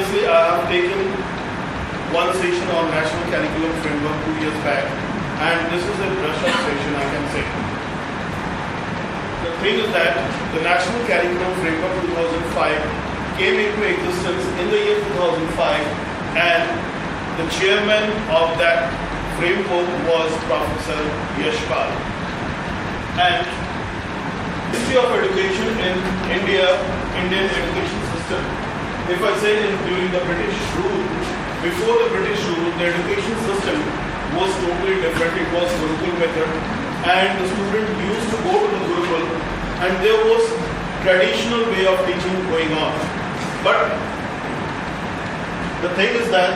previously I have taken one session on National Curriculum Framework 2 years back, and this is a brush-up session, I can say. The thing is that the National Curriculum Framework 2005 came into existence in the year 2005, and the chairman of that framework was Professor Yashpal. And history of education in Indian education system. If I say during the British rule, before the British rule, the education system was totally different. It was Gurukul method, and the student used to go to the Gurukul, and there was traditional way of teaching going on. But the thing is that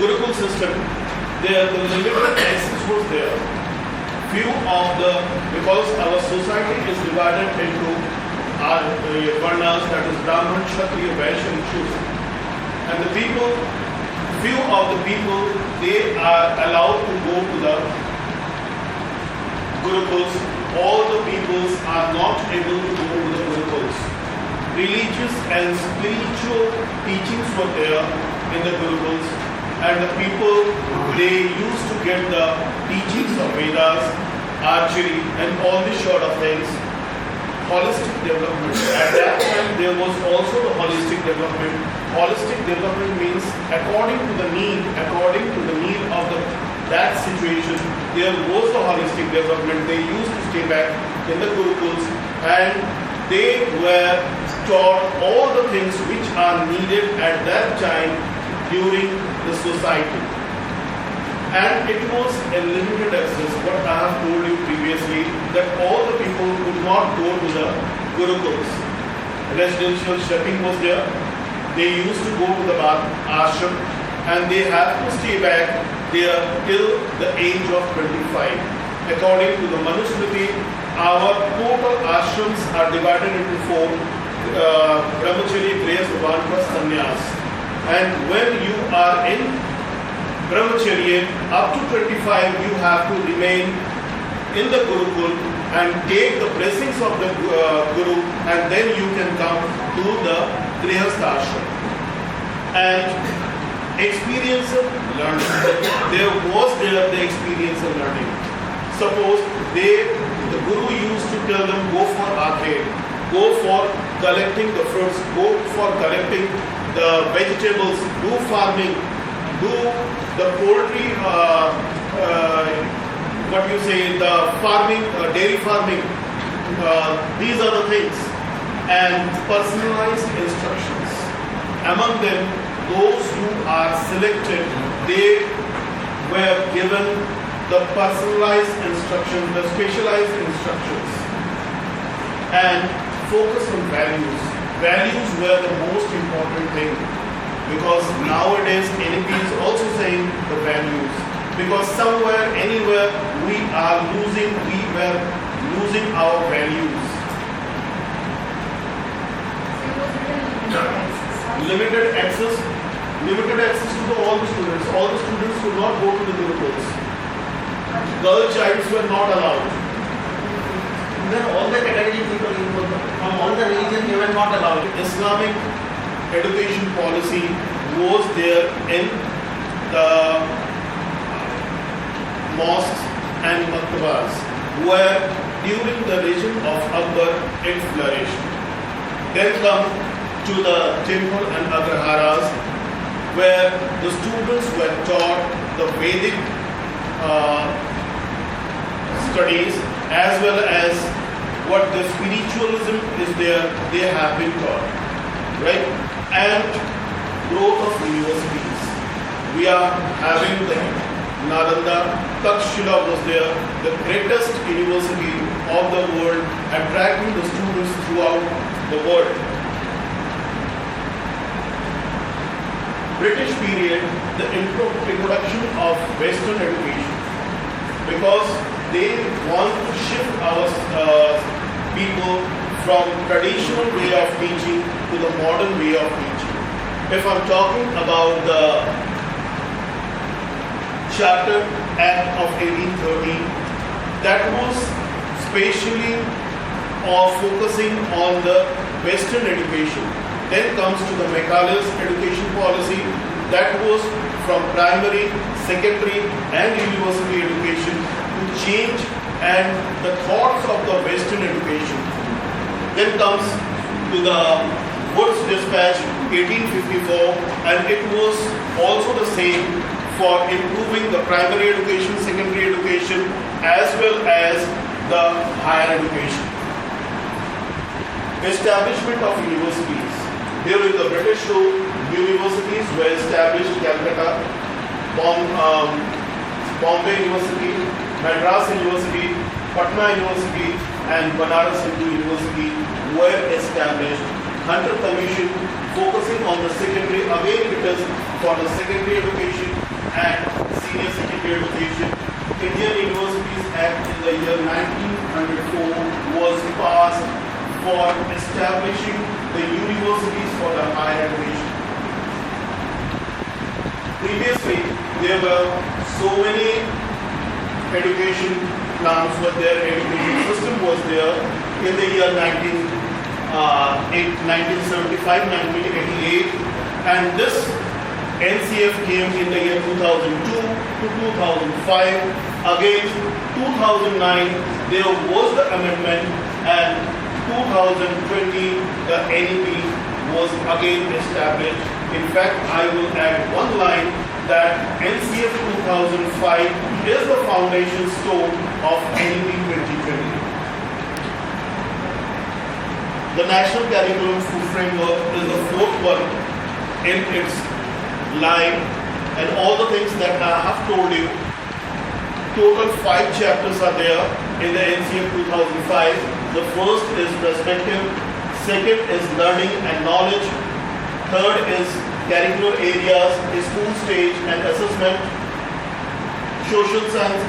Gurukul system, the limited access was there. Few of the, because our society is divided into our varnas, that is Brahman, Kshatriya, Vaishya and Shudra. And the people, few of the people, they are allowed to go to the Gurukuls. All the peoples are not able to go to the Gurukuls. Religious and spiritual teachings were there in the Gurukuls, and the people, they used to get the teachings of Vedas, archery, and all these sort of things. Holistic development. At that time, there was also the holistic development. Holistic development means according to the need of that situation, there was the holistic development. They used to stay back in the Gurukuls, and they were taught all the things which are needed at that time during the society. And it was a limited access. What I have told you previously, that all the people could not go to the Gurukuls. Residential stepping was there. They used to go to the ashram, and they have to stay back there till the age of 25. According to the Manusmriti, our total ashrams are divided into 4: Brahmacharya, Grihastha, Vanprastha, Sannyas. And when you are in Brahmacharya, up to 25, you have to remain in the Gurukul and take the blessings of the Guru, and then you can come to the Grihastha ashram. And experience of learning. There was the experience of learning. Suppose the Guru used to tell them, go for arcade, go for collecting the fruits, go for collecting the vegetables, do farming, do the poultry, the farming, dairy farming. These are the things. And personalized instructions. Among them, those who are selected, they were given the personalized instructions, the specialized instructions, and focus on values. Values were the most important thing, because nowadays NEP is also saying the values, because somewhere, anywhere, we were losing our values. Limited access to all the students. All the students could not go to the Gurukuls. Girl childs were not allowed. Then all the category people from all the religions, they were not allowed. Islamic education policy was there in the mosques and maktabas, where during the regime of Akbar it flourished. Then come to the temple and agraharas, where the students were taught the Vedic studies, as well as what the spiritualism is there, they have been taught, right? And growth of universities. We are having the Nalanda, Takshila was there, the greatest university of the world, attracting the students throughout the world. British period, the introduction of Western education, because they want to shift our people from traditional way of teaching to the modern way of teaching. If I'm talking about the Charter Act of 1830, that was specially focusing on the Western education. Then comes to the Macaulay's education policy, that was from primary, secondary and university education to change and the thoughts of the Western education. Then comes to the Woods Dispatch 1854, and it was also the same for improving the primary education, secondary education as well as the higher education. Establishment of universities. During the British rule, universities were established: Calcutta, Bombay University, Madras University, Patna University and Banaras Hindu University were established. Hunter Commission focusing on the secondary, again it is for the secondary education and senior secondary education. Indian Universities Act in the year 1904 was passed for establishing the universities for the higher education. Previously, there were so many education plans, but their education system was there in the year 1975, 1988, and this NCF came in the year 2002 to 2005. Again, 2009, there was the amendment, and 2020, the NEP was again established. In fact, I will add one line that NCF 2005 is the foundation stone of NEP 2020. The National Curriculum Food Framework is the fourth one in its line, and all the things that I have told you, total 5 chapters are there in the NCF 2005. The first is perspective, second is learning and knowledge, third is curricular areas, school stage and assessment, social science,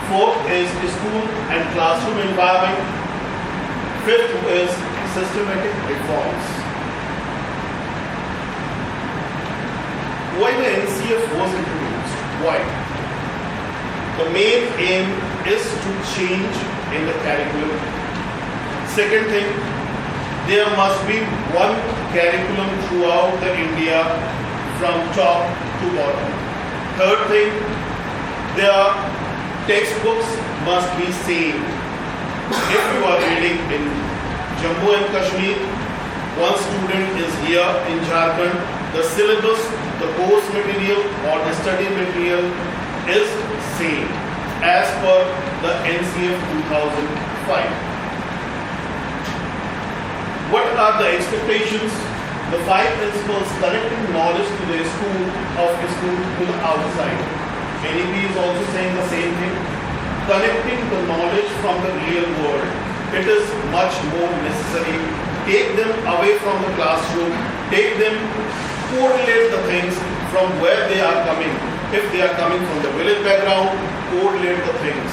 fourth is school and classroom environment, fifth is systematic reforms. Why the NCF was introduced? Why? The main aim is to change in the curriculum. Second thing, there must be one curriculum throughout the India from top to bottom. Third thing, their textbooks must be same. If you are reading in Jammu and Kashmir, one student is here in Jharkhand, the syllabus, the course material or the study material is same as per the NCF 2005. What are the expectations? The 5 principles connecting knowledge to the school to the outside. NEP is also saying the same thing. Connecting the knowledge from the real world. It is much more necessary. Take them away from the classroom. Take them, correlate the things from where they are coming. If they are coming from the village background, correlate the things.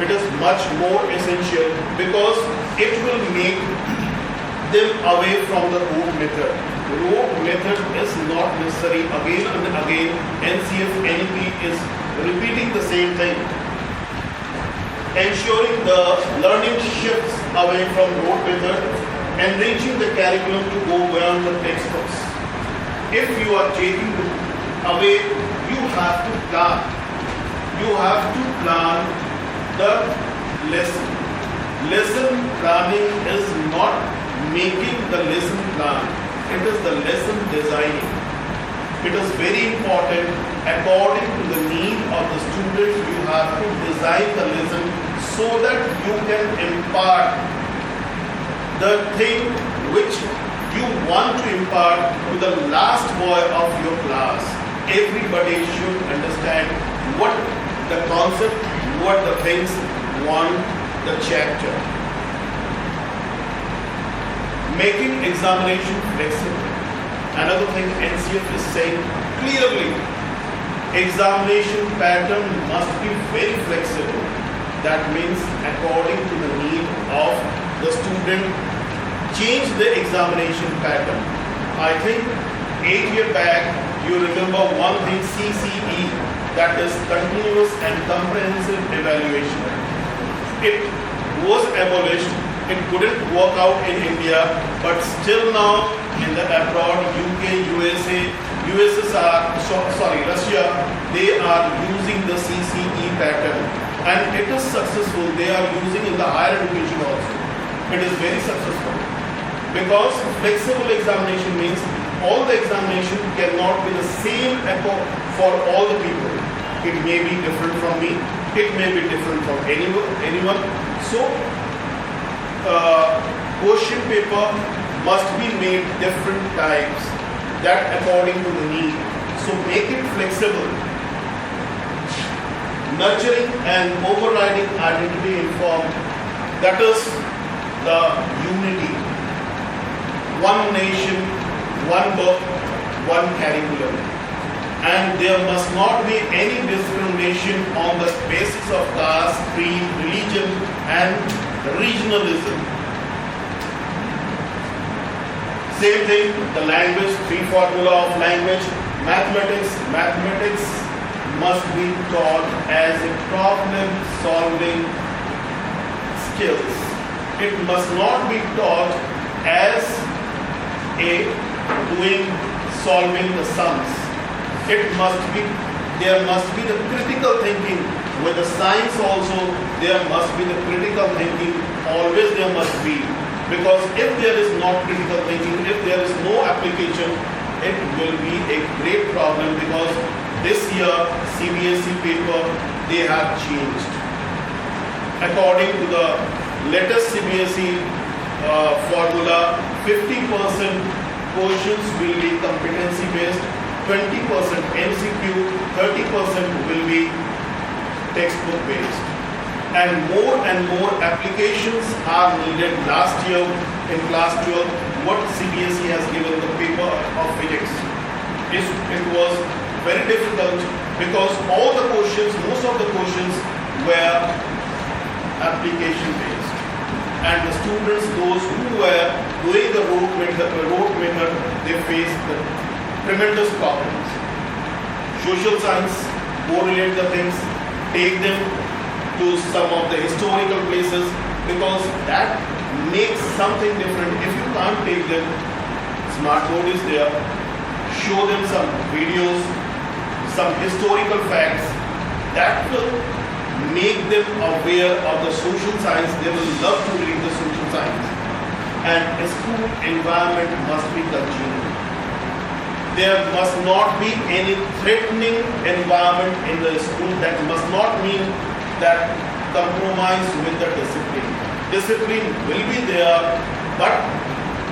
It is much more essential because it will make them away from the rote method. Rote method is not necessary. Again and again, NCF, NEP is repeating the same thing. Ensuring the learning shifts away from rote method, enriching the curriculum to go beyond the textbooks. If you are taking away, you have to plan. You have to plan the lesson. Lesson planning is not making the lesson plan. It is the lesson designing. It is very important. According to the need of the student, you have to design the lesson so that you can impart the thing which you want to impart to the last boy of your class. Everybody should understand what the concept, what the things want the chapter. Making examination flexible. Another thing NCF is saying clearly, examination pattern must be very flexible. That means according to the need of the student, change the examination pattern. I think 8 years back, you remember one thing, CCE, that is continuous and comprehensive evaluation. It was abolished It couldn't work out in India, but still now in the abroad, UK, Russia, they are using the CCE pattern, and it is successful. They are using in the higher education also. It is very successful because flexible examination means all the examination cannot be the same for all the people. It may be different from me. It may be different from anyone. So, question paper must be made different types, that according to the need. So make it flexible. Nurturing and overriding identity informed, that is the unity. One nation, one book, one curriculum. And there must not be any discrimination on the basis of caste, creed, religion and regionalism. Same thing, the language, 3 formula of language, mathematics must be taught as a problem solving skills. It must not be taught as a solving the sums. There must be the critical thinking. With the science also, there must be the critical thinking. Always there must be. Because if there is not critical thinking, if there is no application, it will be a great problem, because this year CBSE paper, they have changed. According to the latest CBSE formula, 50% questions will be competency based, 20% MCQ, 30% will be textbook based. And more applications are needed. Last year in class 12, what CBSE has given the paper of physics, it was very difficult, because all the questions, most of the questions were application based. And the students, those who were doing the rote method, they faced the tremendous problems. Social science, correlate the things, take them to some of the historical places, because that makes something different. If you can't take them, smart board is there, show them some videos, some historical facts, that will make them aware of the social science. They will love to read the social science. And a school environment must be congenial. There must not be any threatening environment in the school. That must not mean that compromise with the discipline. Discipline will be there, but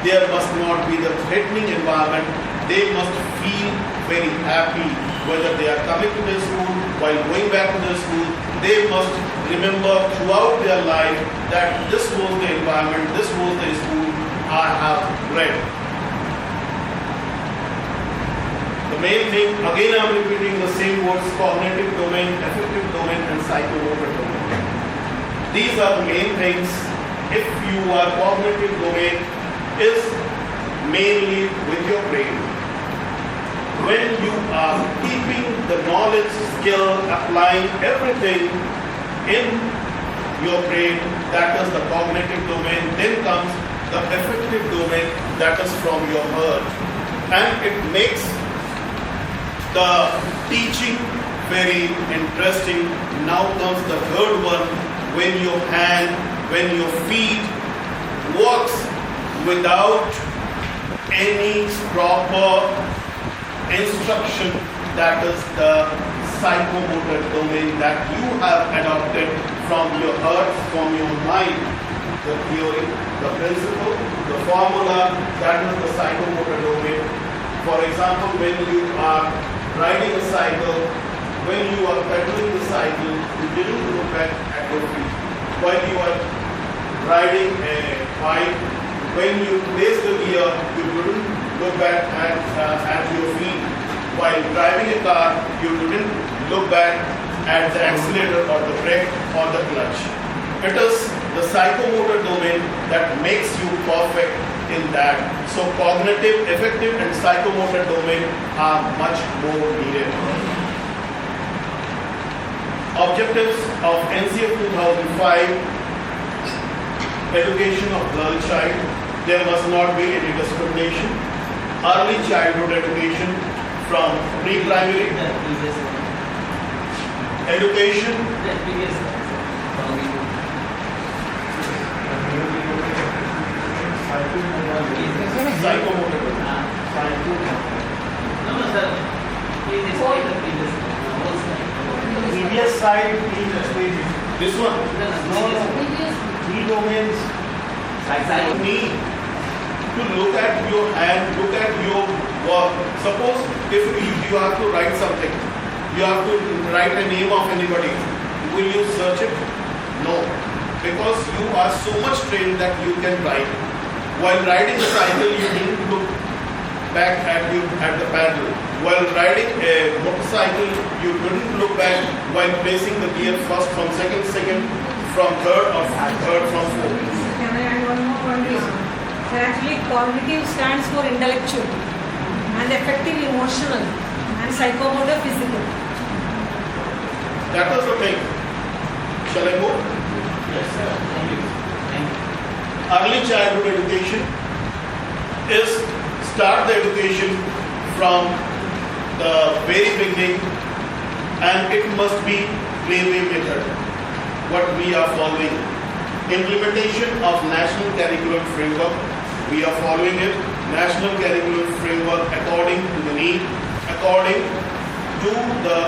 there must not be the threatening environment. They must feel very happy whether they are coming to the school, while going back to the school. They must remember throughout their life that this was the environment, this was the school I have read. The main thing, again I am repeating the same words: cognitive domain, affective domain and psychomotor domain. These are the main things. If you are cognitive domain is mainly with your brain. When you are keeping the knowledge, skill, applying everything in your brain, that is the cognitive domain. Then comes the affective domain, that is from your heart. And it makes the teaching very interesting. Now comes the third one, when your hand, when your feet works without any proper instruction, that is the psychomotor domain that you have adopted from your heart, from your mind. The theory, the principle, the formula, that is the psychomotor domain. For example, when you are riding a cycle, when you are pedaling the cycle, you didn't look back at your feet. While you are riding a bike, when you place the gear, you didn't look back at your feet. While driving a car, you didn't look back at the accelerator or the brake or the clutch. It is the psychomotor domain that makes you perfect in that. So cognitive, affective and psychomotor domain are much more needed. Objectives of Ncf 2005. education of girl child. There must not be any discrimination. Early childhood education from pre-primary. Education. Psychomotor. Previous slide, please explain it. This one. No. Three domains. You need to look at your hand, look at your work. Suppose if you have to write something, you have to write a name of anybody. Will you search it? No. Because you are so much trained that you can write. While riding a cycle, you need to look back at the pedal. While riding a motorcycle, you couldn't look back while placing the gear first from second, from third, or third from fourth. Can I add one more point? So actually, cognitive stands for intellectual, and affective emotional, and psychomotor physical. That was the thing. Shall I go? Yes, sir. Thank you. Early childhood education is start the education from the very beginning, and it must be playway method. What we are following. Implementation of National Curriculum Framework. We are following it. National Curriculum Framework according to the need, according to the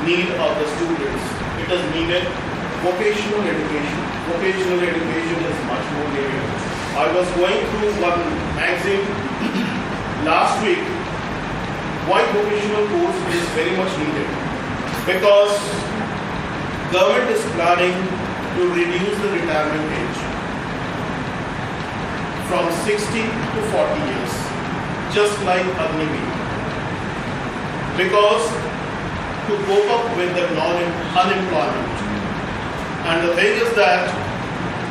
need of the students. It is needed. Vocational education. Vocational education is much more needed. I was going through one magazine last week. Why vocational course is very much needed? Because government is planning to reduce the retirement age from 60 to 40 years, just like Agniveer. Because to cope up with the unemployment. And the thing is that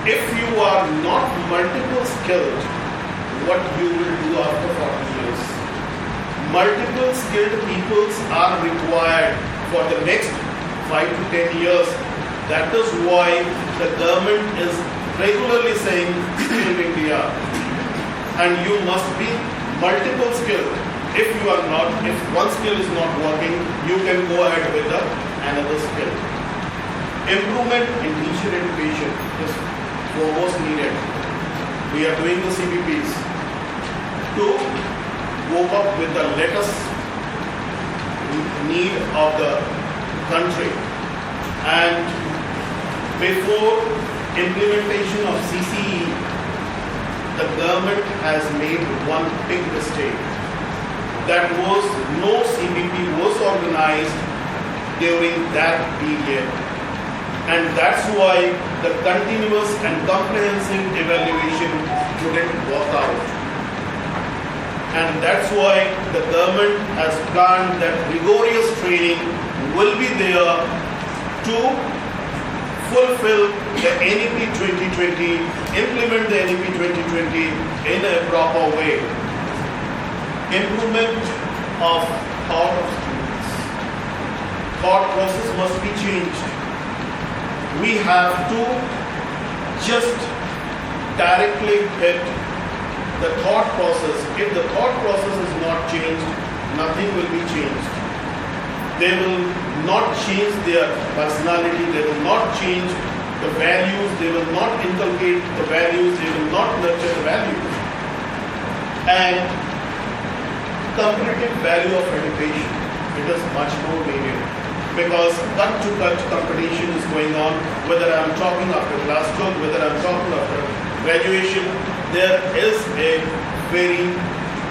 if you are not multiple skilled, what you will do after 40 years? Multiple skilled peoples are required for the next 5 to 10 years. That is why the government is regularly saying Skill India. And you must be multiple skilled. If you are not, if one skill is not working, you can go ahead with another skill. Improvement in teacher education is foremost needed. We are doing the CBPs to cope up with the latest need of the country. And before implementation of CCE, the government has made one big mistake. That was no CBP was organized during that period. And that's why the continuous and comprehensive evaluation couldn't work out. And that's why the government has planned that rigorous training will be there to fulfill the NEP 2020, implement the NEP 2020 in a proper way. Improvement of thought of students. Thought process must be changed. We have to just directly hit the thought process. If the thought process is not changed, nothing will be changed. They will not change their personality, they will not change the values, they will not inculcate the values, they will not nurture the values. And competitive value of education, it is much more needed. Because cut-to-cut competition is going on, whether I'm talking after class 12, whether I'm talking after graduation, there is a very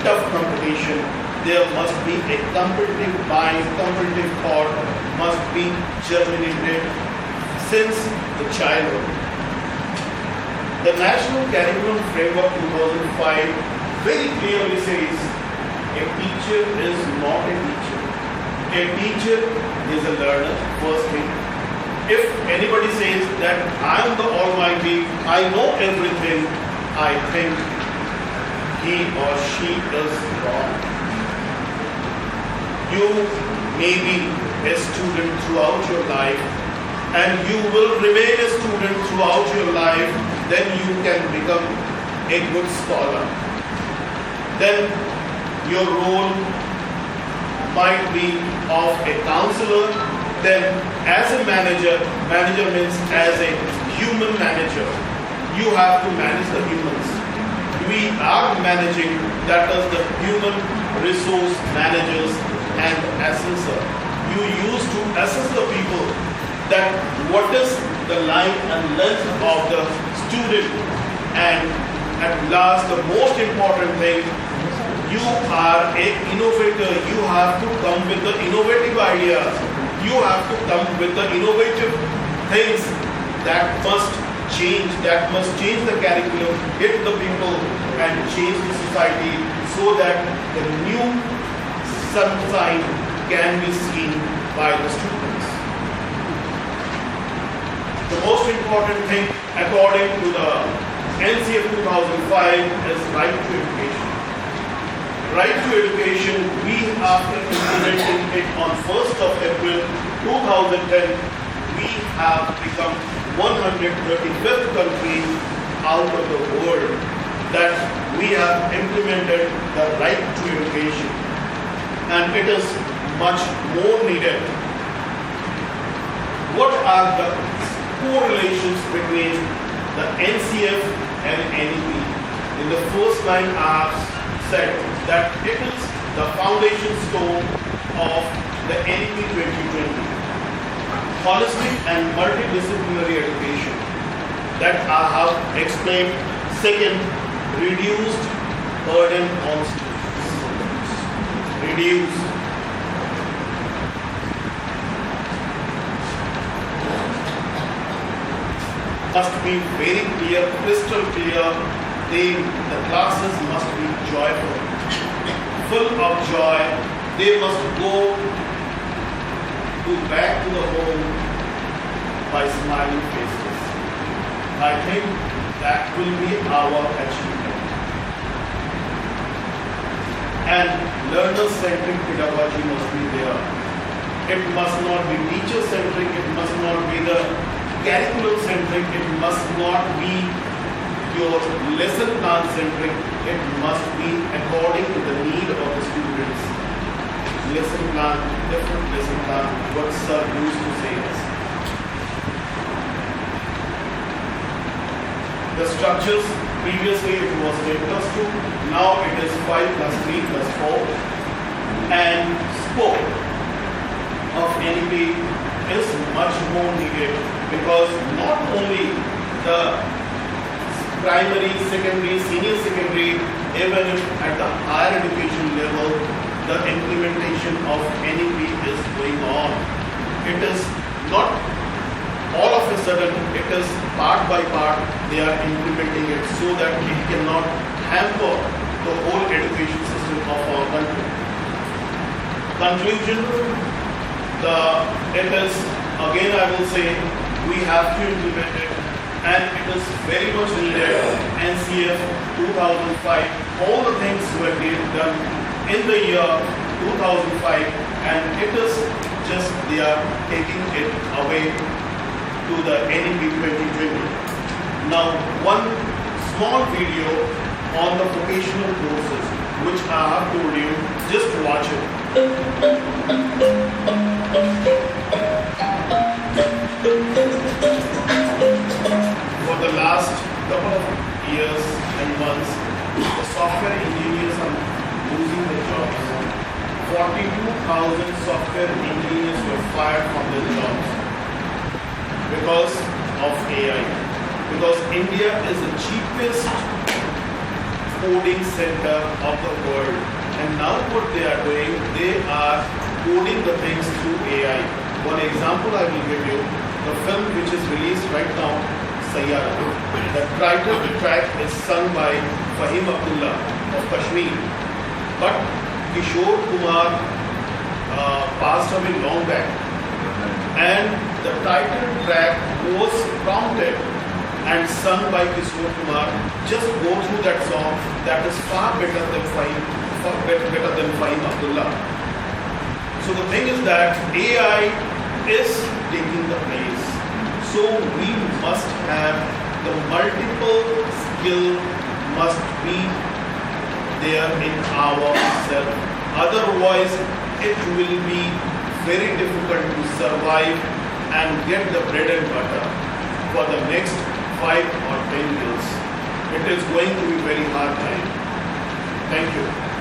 tough competition. There must be a competitive mind, competitive thought must be germinated since the childhood. The National Curriculum Framework 2005 very clearly says a teacher is not a teacher. A teacher is a learner, first thing. If anybody says that I am the Almighty, I know everything, I think he or she is wrong. You may be a student throughout your life, and you will remain a student throughout your life then you can become a good scholar. Then your role might be of a counselor. Then as a manager, manager means as a human manager, you have to manage the humans. We are managing, that is the human resource managers and assessor. You used to assess the people, that what is the life and length of the student, and at last the most important thing, you are an innovator. You have to come with the innovative ideas. You have to come with the innovative things that must change the curriculum, hit the people and change the society so that the new sunshine can be seen by the students. The most important thing according to the Ncf 2005 is right to education. Right to education, we after implementing it on 1st of April 2010, we have become 135th country out of the world that we have implemented the right to education, and it is much more needed. What are the correlations between the Ncf and NEP? In the first line I have said that it is the foundation stone of the NEP 2020. Holistic and multidisciplinary education that I have explained. Second, reduced burden on students. Reduce. Must be very clear, crystal clear. The classes must be joyful, full of joy. They must go back to the home by smiling faces. I think that will be our achievement. And learner-centric pedagogy must be there. It must not be teacher-centric, it must not be the curriculum-centric, it must not be your lesson plan-centric, it must be according to the need of the students. Lesson plan, different lesson plan, what sir used to say is. The structures, previously it was 10+2, now it is 5+3+4, and scope of NEP is much more needed because not only the primary, secondary, senior secondary, even if at the higher education level, the implementation of NEP is going on. It is not all of a sudden, it is part by part, they are implementing it so that it cannot hamper the whole education system of our country. Conclusion, it is, again I will say, we have to implement it and it is very much needed. Ncf 2005, all the things were done in the year 2005 and it is just they are taking it away to the NEP 2020. Now one small video on the vocational courses which I have told you, just watch it. For the last couple of years and months, the software engineers are losing their jobs. 42,000 software engineers were fired from their jobs because of AI. Because India is the cheapest coding center of the world. And now what they are doing, they are coding the things through AI. One example I will give you, the film which is released right now, Sayyara. The title track is sung by Fahim Abdullah of Kashmir. But Kishore Kumar passed away long back. And the title track was prompted and sung by Kishore Kumar. Just go through that song. That is far better than Fahim Abdullah. So the thing is that AI is taking the place. So we must have the multiple skill must be there in ourselves. Otherwise, it will be very difficult to survive and get the bread and butter for the next 5 or 10 years. It is going to be very hard time. Thank you.